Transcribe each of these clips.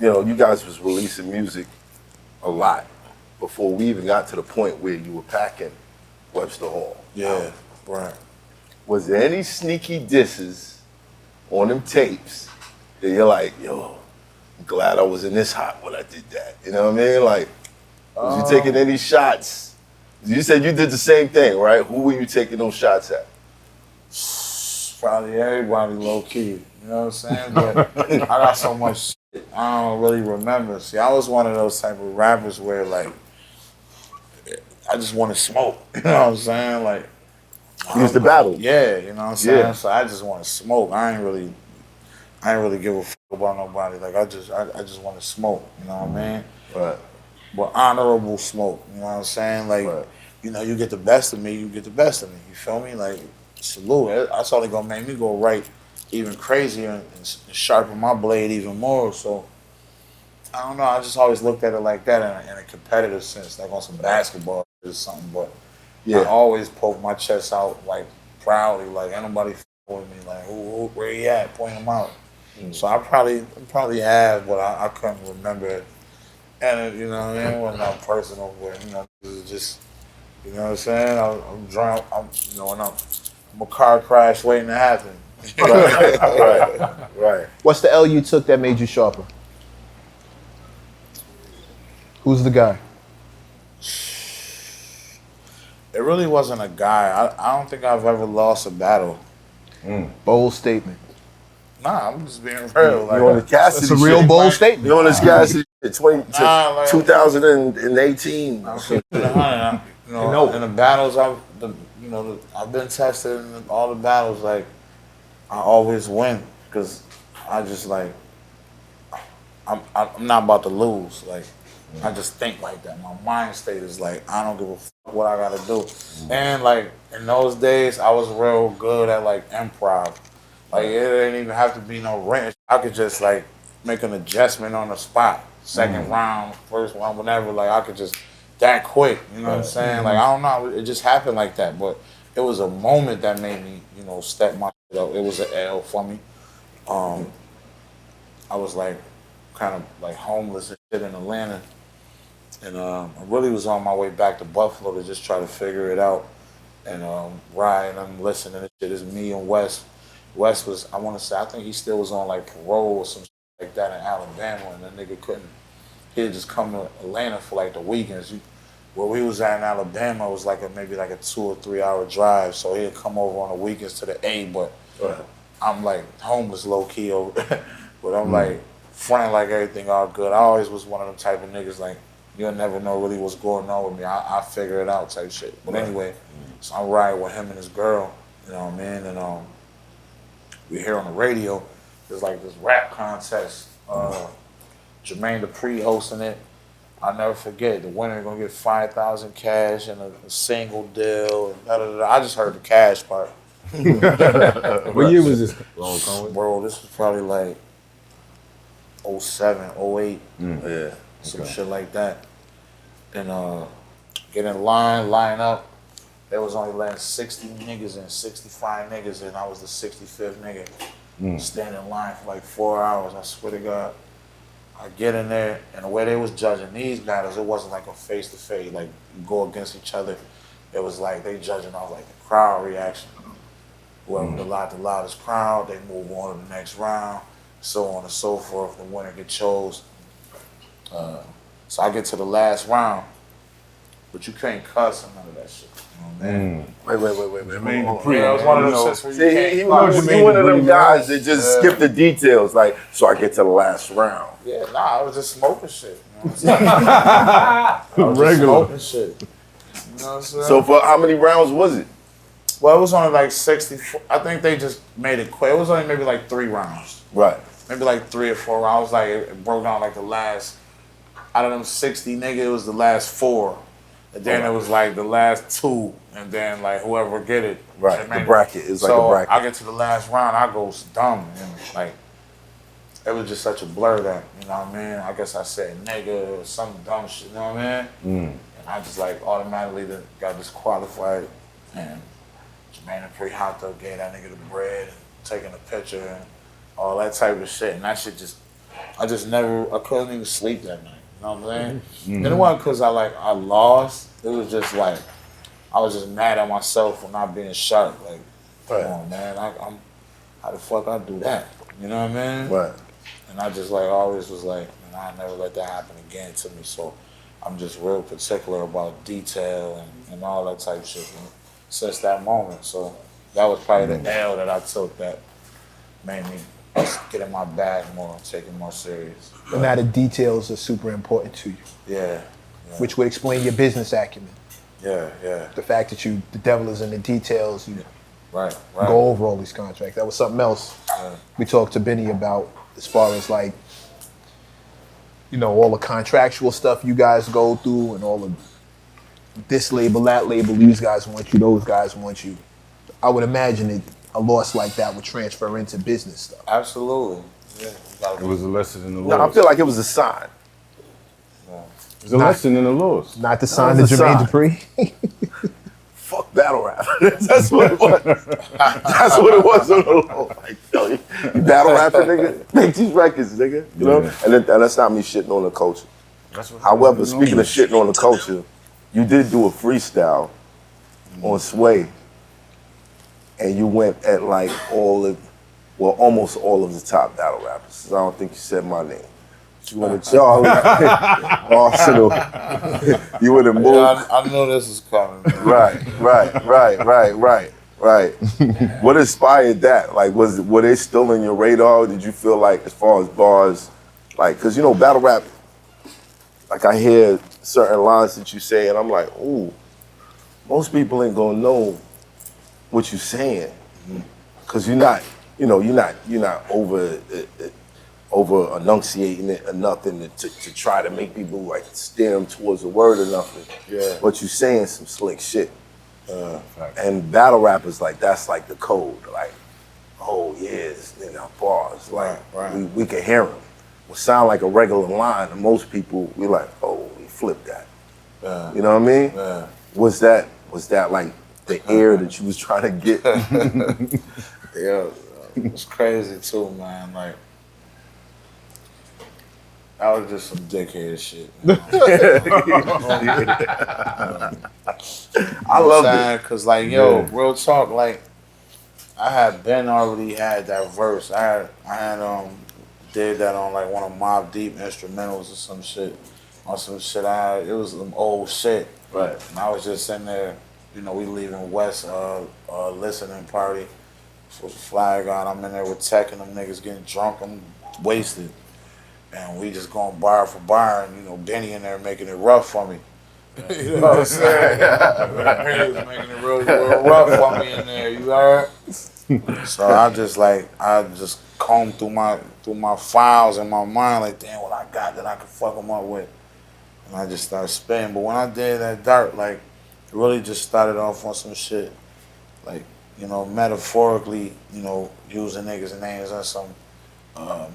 you guys was releasing music a lot before we even got to the point where you were packing Webster Hall. Yeah, right. Was there any sneaky disses on them tapes that you're like, yo, I'm glad I was in this hot when I did that? You know what I mean? Like, was you taking any shots? You said you did the same thing, right? Who were you taking those shots at? Probably everybody low key, you know what I'm saying? But I got so much shit, I don't really remember. See, I was one of those type of rappers where like, I just want to smoke, you know what I'm saying? Like, You used to battle. yeah, you know what I'm saying? Yeah. So I just want to smoke. I ain't really give a fuck about nobody. Like I just want to smoke, you know what I mean? Right. But honorable smoke, you know what I'm saying? Like, Right. you get the best of me, you get the best of me. You feel me? Like, salute. That's only gonna make me go right even crazier and sharpen my blade even more. So, I don't know. I just always looked at it like that in a competitive sense, like on some basketball or something. But I always poke my chest out like proudly, like ain't nobody with me. Like, where he at? Point him out. So I probably have, but I couldn't remember it. And you know, it wasn't that personal, but it was just, you know what I'm saying? I'm drunk. I'm a car crash waiting to happen. Right. What's the L you took that made you sharper? Who's the guy? It really wasn't a guy. I don't think I've ever lost a battle. Bold statement. Nah, I'm just being real. Like, You on the Cassidy It's a real shit. bold statement. You on this Cassidy shit, 2018. In the battles I've been tested in all the battles. Like I always win because I just like I'm not about to lose. Like I just think like that. My mind state is like I don't give a fuck what I gotta do. And like in those days, I was real good at like improv. Like it didn't even have to be no wrench. I could just like make an adjustment on the spot. Second round, first round, whatever. Like I could just that quick. You know what I'm saying? Like I don't know. It just happened like that. But it was a moment that made me, step my shit up. It was an L for me. I was like kind of like homeless and shit in Atlanta. And I really was on my way back to Buffalo to just try to figure it out. And Ryan, I'm listening to shit. It's me and Wes. Wes was, I want to say, I think he still was on like parole or some shit like that in Alabama. And that nigga couldn't, he'd just come to Atlanta for like the weekends. Where we was at in Alabama was like maybe like a 2 or 3 hour drive. So he'd come over on the weekends to the A, but I'm like homeless low key over there. But I'm like fronting like everything all good. I always was one of them type of niggas like, you'll never know really what's going on with me. I figure it out type shit. But anyway, so I'm riding with him and his girl, you know what I mean? And we hear on the radio, there's like this rap contest. Jermaine Dupri hosting it. I'll never forget, the winner gonna get 5,000 cash and a single deal. And da-da-da-da. I just heard the cash part. What year was this? Bro, this was probably like 07, 08. Yeah. Some shit like that. And get in line up. There was only letting 60 niggas and 65 niggas, and I was the 65th nigga. Stand in line for like 4 hours, I swear to God. I get in there, and the way they was judging these battles, it wasn't like a face-to-face, like you go against each other. It was like they judging off like the crowd reaction. Whoever the loudest crowd, they move on to the next round, so on and so forth. The winner get chose. So I get to the last round, but you can't cuss and none of that shit. You know what I mean? Wait. Jermaine Hold on. Dupri. Yeah, it was one of those shits where you See, can't he one of them guys that just skip the details. Like, so I get to the last round. Yeah, nah, I was just smoking shit. You know what I'm saying? I was just smoking shit. You know what I'm saying? So for how many rounds was it? Well, it was only like 64. I think they just made it quick. It was only maybe like 3 rounds. Right. Maybe like 3 or 4 rounds. Like it broke down like the last, out of them 60 nigga, it was the last 4. And then it was like the last 2, and then like whoever get it. Right, the bracket is like a bracket. I get to the last round, I go dumb, and like it was just such a blur that, you know what I mean? I guess I said nigga or some dumb shit, you know what I mean? And I just like automatically got disqualified, and Jermaine Dupri hot dog gave that nigga the bread and taking a picture and all that type of shit, and that shit just I couldn't even sleep that night. You know what I'm saying? And it wasn't because I lost. It was just like, I was just mad at myself for not being sharp. Like, come on, man. I'm how the fuck I do that? You know what I mean? Right. And I just like always was like, man, I'll never let that happen again to me. So I'm just real particular about detail and all that type of shit since that moment. So that was probably the L that I took that made me get in my bag more, take it more serious. But now the details are super important to you, Yeah. which would explain your business acumen. Yeah. The fact that the devil is in the details, you Right. go over all these contracts. That was something else we talked to Benny about, as far as like, all the contractual stuff you guys go through and all of this label, that label, these guys want you, those guys want you. I would imagine a loss like that would transfer into business stuff. Absolutely. Yeah. It was a lesson in the No, I laws. feel like it was a sign. It was a lesson in the laws. Not to sign to was a Jermaine sign. Dupri. Fuck battle rap. That's what it was. That's what it was. Like, yo, you battle rapping, nigga. Make these records, nigga. You know? And that's not me shitting on the culture. However, speaking of shitting on the culture, you did do a freestyle on Sway, and you went at like almost all of the top battle rappers. I don't think you said my name. You went at Charlie, Arsenal. You went at Mook. Yeah, I knew this was coming. Man. Right. What inspired that? Like, were they still in your radar? Did you feel like, as far as bars, like, because battle rap, like I hear certain lines that you say, and I'm like, ooh, most people ain't gonna know what you're saying, because you're not over enunciating it or nothing to try to make people like steer them towards the word or nothing. Yeah. But you saying some slick shit. And battle rappers, like, that's like the code. Like, oh yeah, this nigga got bars. Like, we can hear him. Will sound like a regular line, and most people, we like, oh, we flipped that. You know what I mean? Yeah. Was that like the air that you was trying to get? Yeah, it's crazy too, man. Like, that was just some dickhead shit. I love it. Cause like, real talk, like, I had already had that verse. I had did that on like one of Mobb Deep instrumentals or some shit. On some shit it was some old shit. Right. And I was just sitting there, we leaving West listening party. So the flag on, I'm in there with Tech and them niggas getting drunk, I'm wasted. And we just going bar for bar, and Benny in there making it rough for me. You know what I'm saying? Benny was making it real rough for me in there, you heard? So I just combed through my files in my mind, like, damn, what I got that I could fuck them up with. And I just started spinning. But when I did that dirt, like, it really just started off on some shit, like, metaphorically, using niggas' names in some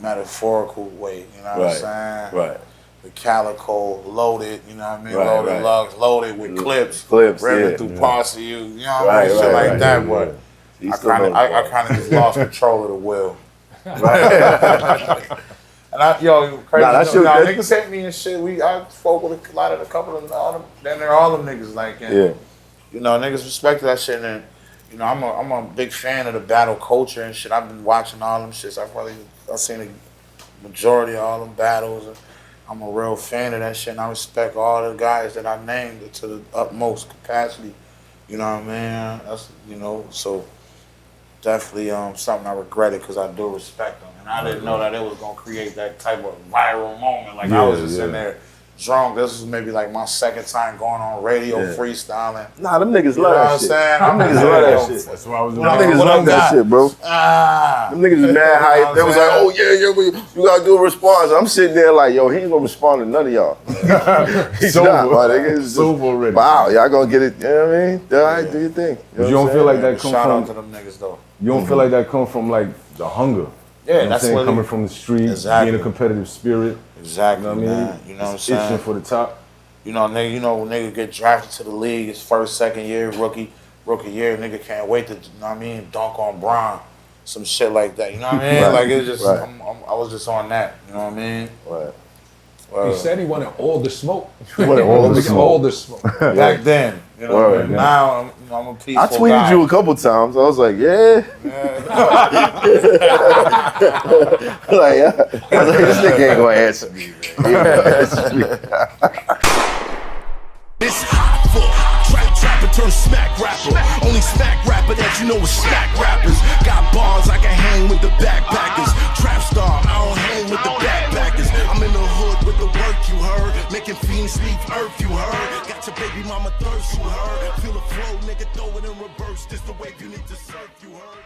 metaphorical way, you know what I'm saying? Right. The calico loaded, you know what I mean? Right, loaded right. lugs, loaded with clips, Clips, ripping yeah. through parts of you, you know what I mean? Shit like that, but I kind of just lost control of the wheel. And crazy. Niggas hate me and shit. I spoke with a couple of all them niggas, like, and, niggas respected that shit, and I'm a big fan of the battle culture and shit. I've been watching all them shits. I've seen the majority of all them battles. And I'm a real fan of that shit, and I respect all the guys that I named to the utmost capacity. You know what I mean? That's so definitely something I regretted, because I do respect them, and I didn't know that it was gonna create that type of viral moment. Like, I was just in there drunk. This was maybe like my second time going on radio freestyling. Nah, them niggas love that shit. Them niggas love that shit. That's why I was Them niggas love that shit, bro. Them niggas is mad hype. They was like, oh yeah, you gotta do a response. I'm sitting there like, yo, he ain't gonna respond to none of y'all. He's not, my nigga. Sober already. Wow, y'all gonna get it, you know what I mean? All right, do your thing. But you don't feel like that comes Shout out to from, them niggas though. you don't feel like that comes from like the hunger. Yeah, You know what I'm that's saying? what Coming from the street, Exactly. being a competitive spirit. Exactly, You know what I mean? man. You know what I'm It's itching saying? for the top. When nigga get drafted to the league, his first, second year, rookie year, nigga can't wait to, dunk on Bron. some shit like that. You know what I mean? Right, Like it's just right. I was just on that. You know what I mean? Right. He said he wanted all the smoke. He wanted all the smoke. All the smoke. Back then, you know. What I mean? Word. Now I'm a peaceful I tweeted guy. you a couple times. I was like, yeah. Like, I was like, this nigga ain't gonna answer me, man. He ain't gonna answer me. It's Hoffa, trapper turn smack rapper. Only smack rapper that you know is smack rappers. Got bars, I can hang with the backpackers. Trap star, I don't hang with the backpackers. I'm in the hood with the work, you heard. Making fiends leave earth, you heard. Got your baby mama thirst, you heard. Feel the flow, nigga, throw it in reverse. This the wave you need to surf, you heard.